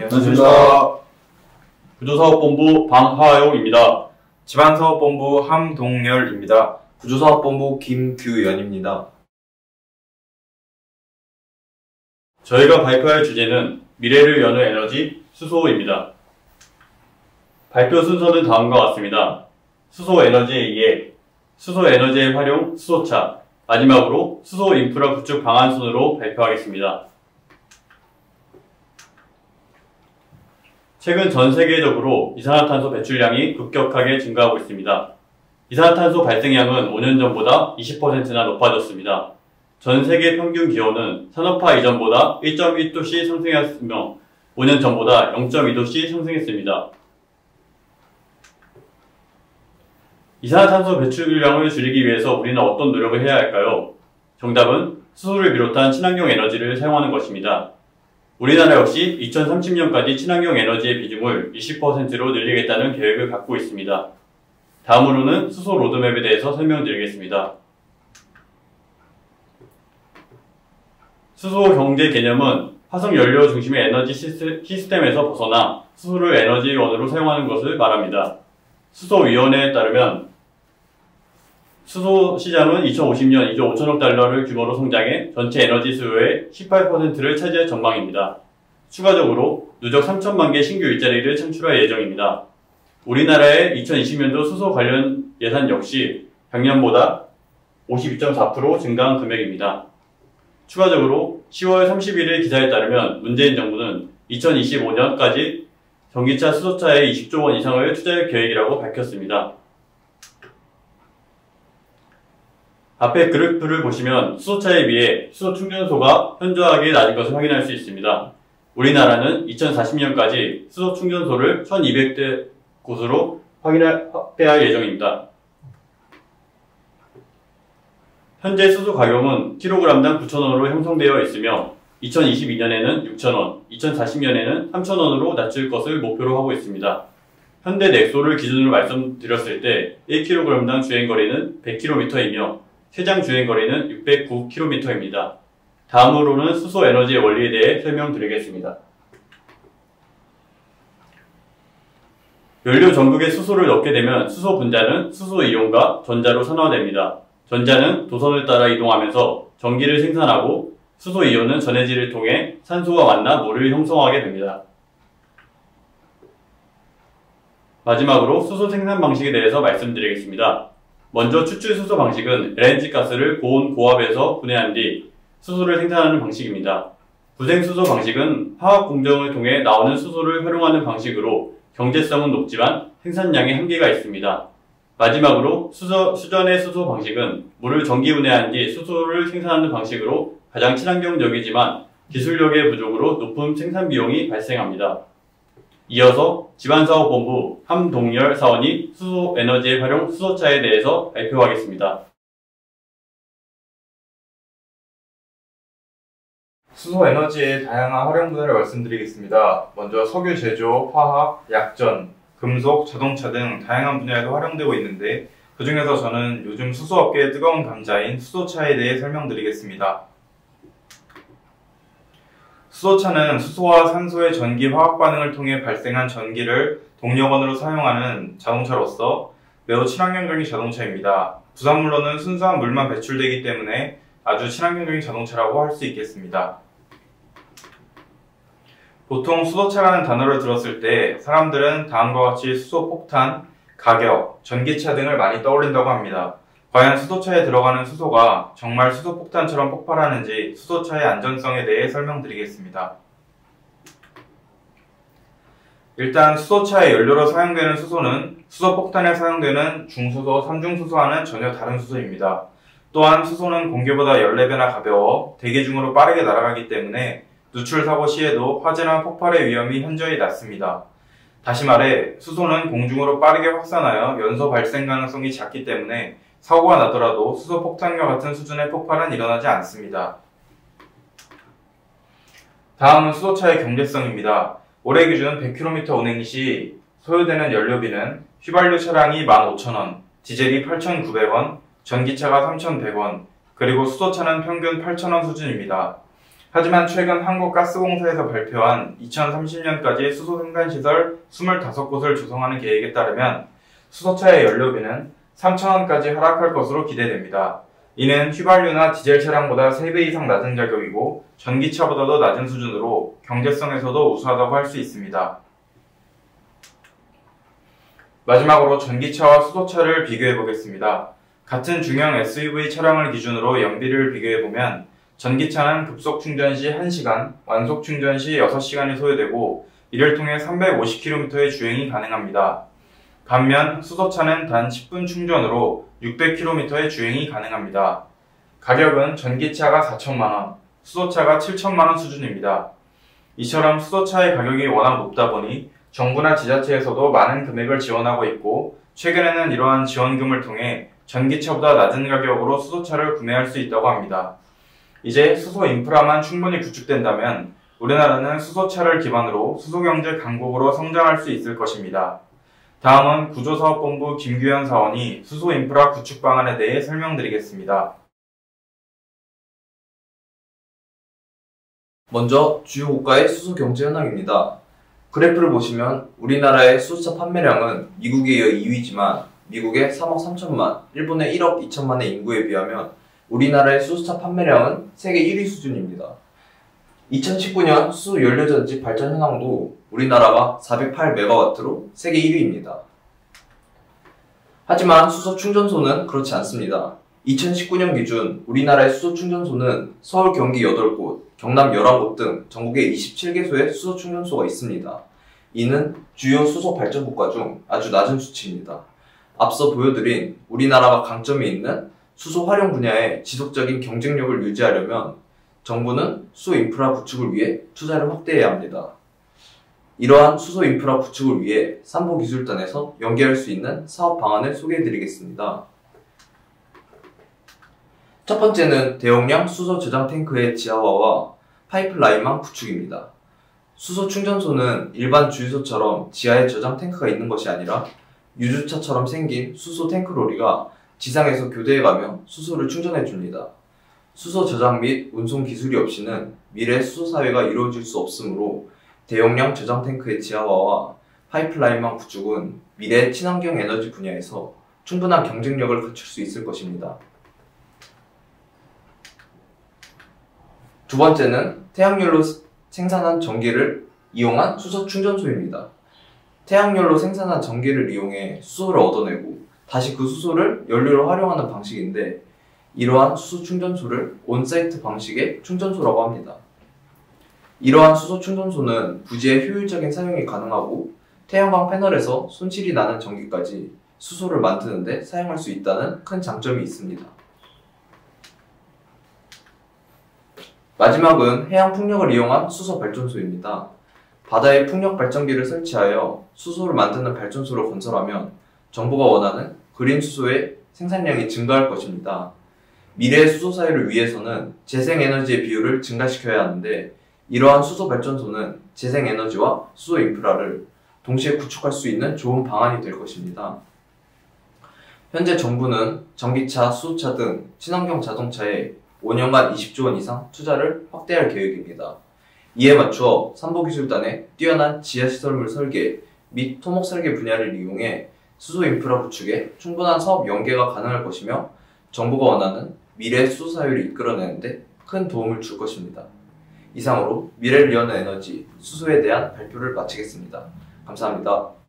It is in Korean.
안녕하십니까. 구조사업본부 방하용입니다. 지방사업본부 함동열입니다. 구조사업본부 김규연입니다. 저희가 발표할 주제는 미래를 여는 에너지 수소입니다. 발표 순서는 다음과 같습니다. 수소 에너지에 의해 수소 에너지의 활용 수소차, 마지막으로 수소 인프라 구축 방안 순으로 발표하겠습니다. 최근 전 세계적으로 이산화탄소 배출량이 급격하게 증가하고 있습니다. 이산화탄소 발생량은 5년 전보다 20%나 높아졌습니다. 전 세계 평균 기온은 산업화 이전보다 1.1도씩 상승했으며 5년 전보다 0.2도씩 상승했습니다. 이산화탄소 배출량을 줄이기 위해서 우리는 어떤 노력을 해야 할까요? 정답은 수소를 비롯한 친환경 에너지를 사용하는 것입니다. 우리나라 역시 2030년까지 친환경 에너지의 비중을 20%로 늘리겠다는 계획을 갖고 있습니다. 다음으로는 수소 로드맵에 대해서 설명드리겠습니다. 수소 경제 개념은 화석 연료 중심의 에너지 시스템에서 벗어나 수소를 에너지원으로 사용하는 것을 말합니다. 수소위원회에 따르면 수소 시장은 2050년 2조 5천억 달러를 규모로 성장해 전체 에너지 수요의 18%를 차지할 전망입니다. 추가적으로 누적 3천만 개 신규 일자리를 창출할 예정입니다. 우리나라의 2020년도 수소 관련 예산 역시 작년보다 52.4% 증가한 금액입니다. 추가적으로 10월 31일 기사에 따르면 문재인 정부는 2025년까지 전기차 수소차에 20조 원 이상을 투자할 계획이라고 밝혔습니다. 앞에 그래프를 보시면 수소차에 비해 수소 충전소가 현저하게 낮은 것을 확인할 수 있습니다. 우리나라는 2040년까지 수소 충전소를 1200대 곳으로 확대할 예정입니다. 현재 수소 가격은 kg당 9,000원으로 형성되어 있으며 2022년에는 6,000원, 2040년에는 3,000원으로 낮출 것을 목표로 하고 있습니다. 현대 넥소를 기준으로 말씀드렸을 때 1kg당 주행거리는 100km이며 최장 주행거리는 609km입니다. 다음으로는 수소 에너지의 원리에 대해 설명드리겠습니다. 연료 전극에 수소를 넣게 되면 수소 분자는 수소 이온과 전자로 산화됩니다. 전자는 도선을 따라 이동하면서 전기를 생산하고 수소 이온은 전해질을 통해 산소와 만나 물을 형성하게 됩니다. 마지막으로 수소 생산 방식에 대해서 말씀드리겠습니다. 먼저 추출 수소 방식은 LNG 가스를 고온 고압에서 분해한 뒤 수소를 생산하는 방식입니다. 부생 수소 방식은 화학 공정을 통해 나오는 수소를 활용하는 방식으로 경제성은 높지만 생산량에 한계가 있습니다. 마지막으로 수전의 수소 방식은 물을 전기 분해한 뒤 수소를 생산하는 방식으로 가장 친환경적이지만 기술력의 부족으로 높은 생산 비용이 발생합니다. 이어서 지방사업본부 함동열 사원이 수소 에너지의 활용 수소차에 대해서 발표하겠습니다. 수소 에너지의 다양한 활용 분야를 말씀드리겠습니다. 먼저 석유 제조, 화학, 약전, 금속, 자동차 등 다양한 분야에도 활용되고 있는데 그 중에서 저는 요즘 수소업계의 뜨거운 감자인 수소차에 대해 설명드리겠습니다. 수소차는 수소와 산소의 전기 화학 반응을 통해 발생한 전기를 동력원으로 사용하는 자동차로서 매우 친환경적인 자동차입니다. 부산물로는 순수한 물만 배출되기 때문에 아주 친환경적인 자동차라고 할 수 있겠습니다. 보통 수소차라는 단어를 들었을 때 사람들은 다음과 같이 수소 폭탄, 가격, 전기차 등을 많이 떠올린다고 합니다. 과연 수소차에 들어가는 수소가 정말 수소 폭탄처럼 폭발하는지 수소차의 안전성에 대해 설명드리겠습니다. 일단 수소차의 연료로 사용되는 수소는 수소 폭탄에 사용되는 중수소, 삼중수소와는 전혀 다른 수소입니다. 또한 수소는 공기보다 14배나 가벼워 대기 중으로 빠르게 날아가기 때문에 누출 사고 시에도 화재나 폭발의 위험이 현저히 낮습니다. 다시 말해 수소는 공중으로 빠르게 확산하여 연소 발생 가능성이 작기 때문에 사고가 나더라도 수소 폭탄과 같은 수준의 폭발은 일어나지 않습니다. 다음은 수소차의 경제성입니다. 올해 기준 100km 운행 시 소요되는 연료비는 휘발유 차량이 15,000원, 디젤이 8,900원, 전기차가 3,100원, 그리고 수소차는 평균 8,000원 수준입니다. 하지만 최근 한국가스공사에서 발표한 2030년까지 수소 생산시설 25곳을 조성하는 계획에 따르면 수소차의 연료비는 3,000원까지 하락할 것으로 기대됩니다. 이는 휘발유나 디젤 차량보다 3배 이상 낮은 가격이고 전기차보다도 낮은 수준으로 경제성에서도 우수하다고 할 수 있습니다. 마지막으로 전기차와 수소차를 비교해 보겠습니다. 같은 중형 SUV 차량을 기준으로 연비를 비교해보면 전기차는 급속 충전 시 1시간, 완속 충전 시 6시간이 소요되고 이를 통해 350km의 주행이 가능합니다. 반면 수소차는 단 10분 충전으로 600km의 주행이 가능합니다. 가격은 전기차가 4천만원, 수소차가 7천만원 수준입니다. 이처럼 수소차의 가격이 워낙 높다 보니 정부나 지자체에서도 많은 금액을 지원하고 있고 최근에는 이러한 지원금을 통해 전기차보다 낮은 가격으로 수소차를 구매할 수 있다고 합니다. 이제 수소 인프라만 충분히 구축된다면 우리나라는 수소차를 기반으로 수소경제 강국으로 성장할 수 있을 것입니다. 다음은 구조사업본부 김규현 사원이 수소 인프라 구축 방안에 대해 설명드리겠습니다. 먼저 주요 국가의 수소 경제 현황입니다. 그래프를 보시면 우리나라의 수소차 판매량은 미국에 이어 2위지만 미국의 3억 3천만, 일본의 1억 2천만의 인구에 비하면 우리나라의 수소차 판매량은 세계 1위 수준입니다. 2019년 수소 연료전지 발전 현황도 우리나라가 408MW로 세계 1위입니다. 하지만 수소 충전소는 그렇지 않습니다. 2019년 기준 우리나라의 수소 충전소는 서울, 경기 8곳, 경남 11곳 등 전국에 27개소의 수소 충전소가 있습니다. 이는 주요 수소 발전 국가 중 아주 낮은 수치입니다. 앞서 보여드린 우리나라가 강점이 있는 수소 활용 분야의 지속적인 경쟁력을 유지하려면 정부는 수소 인프라 구축을 위해 투자를 확대해야 합니다. 이러한 수소 인프라 구축을 위해 삼보기술단에서 연계할 수 있는 사업 방안을 소개해드리겠습니다. 첫 번째는 대용량 수소 저장 탱크의 지하화와 파이프라인망 구축입니다. 수소 충전소는 일반 주유소처럼 지하에 저장 탱크가 있는 것이 아니라 유주차처럼 생긴 수소 탱크로리가 지상에서 교대해가며 수소를 충전해줍니다. 수소 저장 및 운송 기술이 없이는 미래 수소 사회가 이루어질 수 없으므로 대용량 저장 탱크의 지하화와 파이프라인망 구축은 미래 친환경 에너지 분야에서 충분한 경쟁력을 갖출 수 있을 것입니다. 두 번째는 태양열로 생산한 전기를 이용한 수소 충전소입니다. 태양열로 생산한 전기를 이용해 수소를 얻어내고 다시 그 수소를 연료로 활용하는 방식인데 이러한 수소 충전소를 온사이트 방식의 충전소라고 합니다. 이러한 수소 충전소는 부지의 효율적인 사용이 가능하고 태양광 패널에서 손실이 나는 전기까지 수소를 만드는 데 사용할 수 있다는 큰 장점이 있습니다. 마지막은 해양 풍력을 이용한 수소 발전소입니다. 바다에 풍력 발전기를 설치하여 수소를 만드는 발전소를 건설하면 정부가 원하는 그린 수소의 생산량이 증가할 것입니다. 미래의 수소 사회를 위해서는 재생에너지의 비율을 증가시켜야 하는데 이러한 수소 발전소는 재생에너지와 수소 인프라를 동시에 구축할 수 있는 좋은 방안이 될 것입니다. 현재 정부는 전기차, 수소차 등 친환경 자동차에 5년간 20조 원 이상 투자를 확대할 계획입니다. 이에 맞추어 삼보기술단의 뛰어난 지하시설물 설계 및 토목 설계 분야를 이용해 수소 인프라 구축에 충분한 사업 연계가 가능할 것이며 정부가 원하는 미래 수소 사회를 이끌어내는데 큰 도움을 줄 것입니다. 이상으로 미래를 여는 에너지, 수소에 대한 발표를 마치겠습니다. 감사합니다.